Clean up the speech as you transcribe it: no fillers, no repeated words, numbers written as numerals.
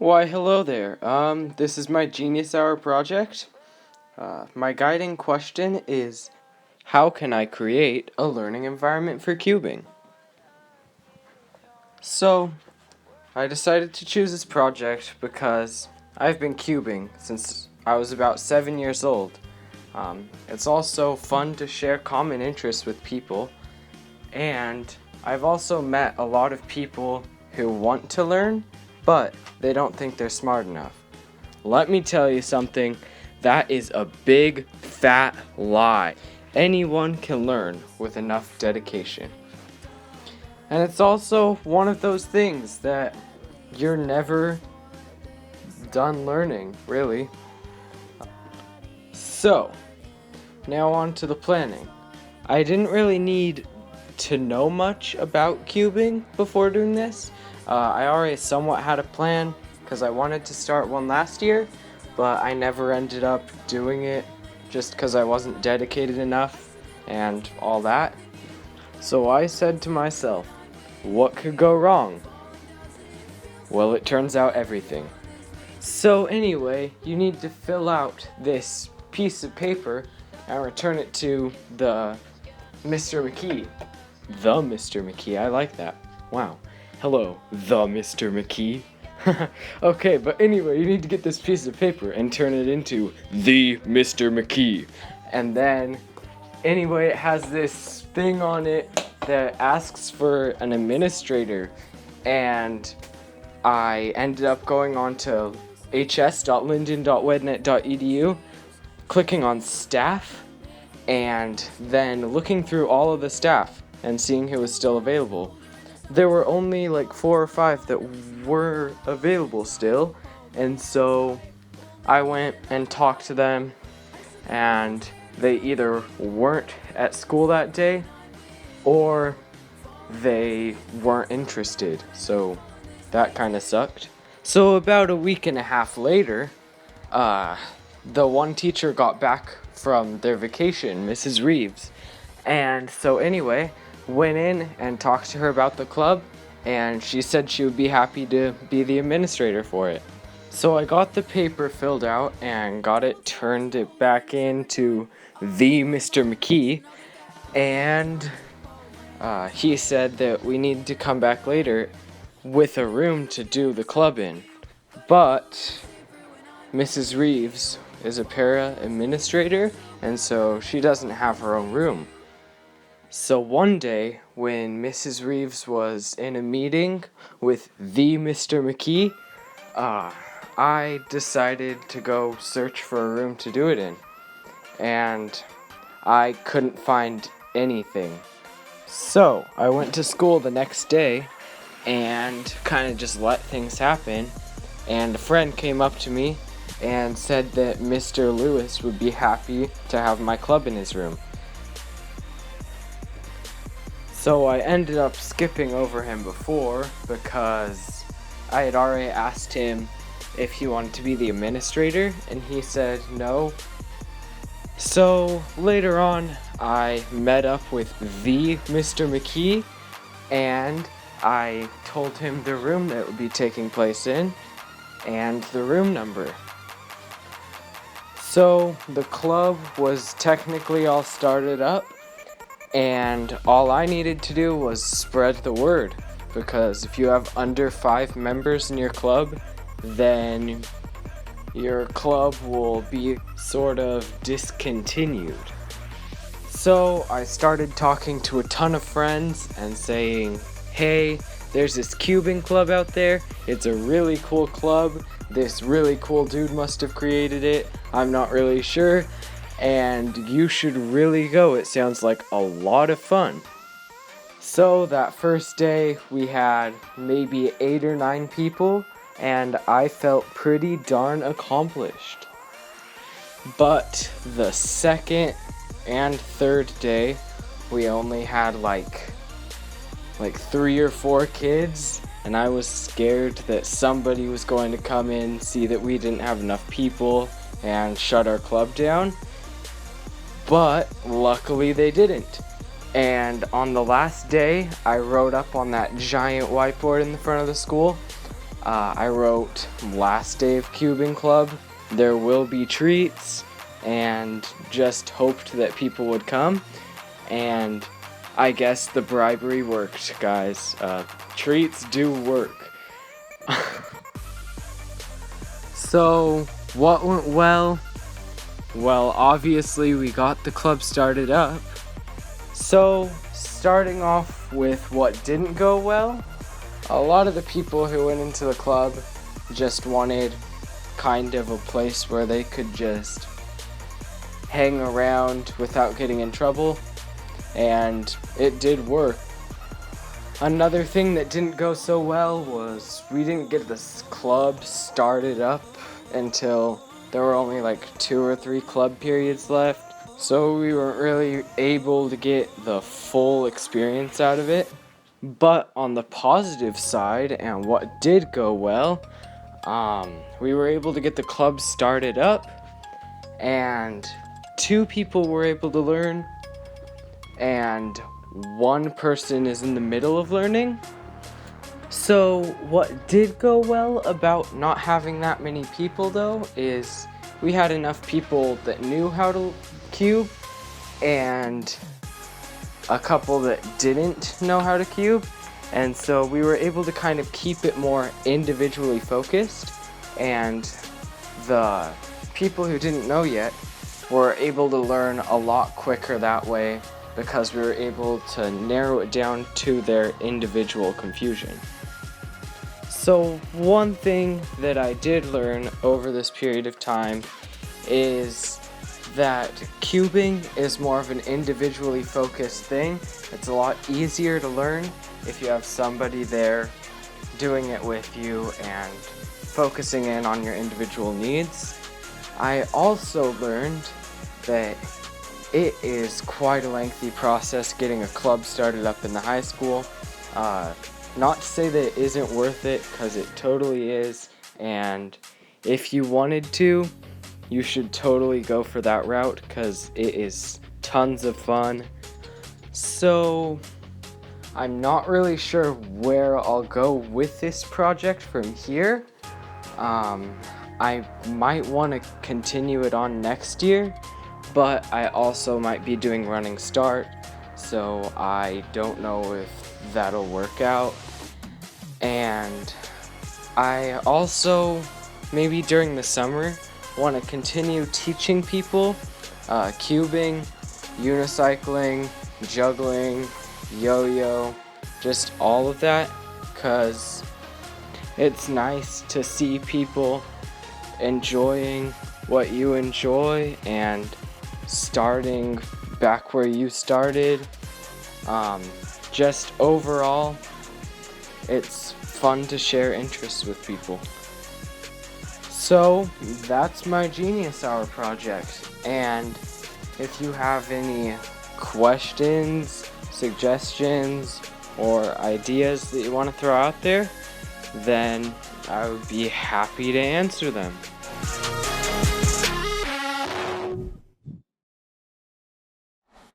Why, hello there. This is my Genius Hour project. My guiding question is, how can I create a learning environment for cubing? So, I decided to choose this project because I've been cubing since I was about 7 years old. It's also fun to share common interests with people, and I've also met a lot of people who want to learn, but they don't think they're smart enough. Let me tell you something, that is a big, fat lie. Anyone can learn with enough dedication. And it's also one of those things that you're never done learning, really. So, now on to the planning. I didn't really need to know much about cubing before doing this. I already somewhat had a plan because I wanted to start one last year, but I never ended up doing it just because I wasn't dedicated enough and all that. So I said to myself, what could go wrong? Well, it turns out everything. So anyway, you need to fill out this piece of paper and return it to the Mr. McKee. The Mr. McKee, I like that. Wow. Hello, the Mr. McKee. Okay, but anyway, you need to get this piece of paper and turn it into the Mr. McKee. And then, anyway, it has this thing on it that asks for an administrator. And I ended up going on to hs.linden.wednet.edu, clicking on staff, and then looking through all of the staff and seeing who was still available. There were only like 4 or 5 that were available still, and so I went and talked to them, and they either weren't at school that day or they weren't interested, so that kind of sucked. So about a week and a half later, the one teacher got back from their vacation, Mrs. Reeves, and so anyway, went in and talked to her about the club, and she said she would be happy to be the administrator for it. So I got the paper filled out and turned it back into the Mr. McKee, and he said that we needed to come back later with a room to do the club in. But Mrs. Reeves is a para-administrator, and so she doesn't have her own room. So one day, when Mrs. Reeves was in a meeting with the Mr. McKee, I decided to go search for a room to do it in. And I couldn't find anything. So I went to school the next day and kind of just let things happen. And a friend came up to me and said that Mr. Lewis would be happy to have my club in his room. So I ended up skipping over him before because I had already asked him if he wanted to be the administrator, and he said no. So later on, I met up with the Mr. McKee, and I told him the room that it would be taking place in, and the room number. So the club was technically all started up, and all I needed to do was spread the word, because if you have under 5 members in your club, then your club will be sort of discontinued. So I started talking to a ton of friends and saying, hey, there's this cubing club out there. It's a really cool club. This really cool dude must have created it. I'm not really sure. And you should really go. It sounds like a lot of fun. So that first day we had maybe 8 or 9 people, and I felt pretty darn accomplished. But the second and third day we only had like 3 or 4 kids, and I was scared that somebody was going to come in, see that we didn't have enough people, and shut our club down. But luckily they didn't. And on the last day, I wrote up on that giant whiteboard in the front of the school, I wrote last day of cubing club, there will be treats, and just hoped that people would come. And I guess the bribery worked, guys. Treats do work. So, what went well? Well, obviously we got the club started up. So, starting off with what didn't go well, a lot of the people who went into the club just wanted kind of a place where they could just hang around without getting in trouble, and it did work. Another thing that didn't go so well was we didn't get this club started up until there were only like 2 or 3 club periods left, so we weren't really able to get the full experience out of it. But on the positive side, and what did go well, we were able to get the club started up, and 2 people were able to learn, and 1 person is in the middle of learning. So what did go well about not having that many people though is we had enough people that knew how to cube and a couple that didn't know how to cube, and so we were able to kind of keep it more individually focused, and the people who didn't know yet were able to learn a lot quicker that way because we were able to narrow it down to their individual confusion. So one thing that I did learn over this period of time is that cubing is more of an individually focused thing. It's a lot easier to learn if you have somebody there doing it with you and focusing in on your individual needs. I also learned that it is quite a lengthy process getting a club started up in the high school. Not to say that it isn't worth it, because it totally is, and if you wanted to, you should totally go for that route because it is tons of fun. So I'm not really sure where I'll go with this project from here. I might want to continue it on next year, but I also might be doing running start, so I don't know if that'll work out. And I also, maybe during the summer, want to continue teaching people cubing, unicycling, juggling, yo-yo, just all of that, because it's nice to see people enjoying what you enjoy and starting back where you started. Just overall, it's fun to share interests with people. So that's my Genius Hour project, and if you have any questions, suggestions, or ideas that you want to throw out there, then I would be happy to answer them.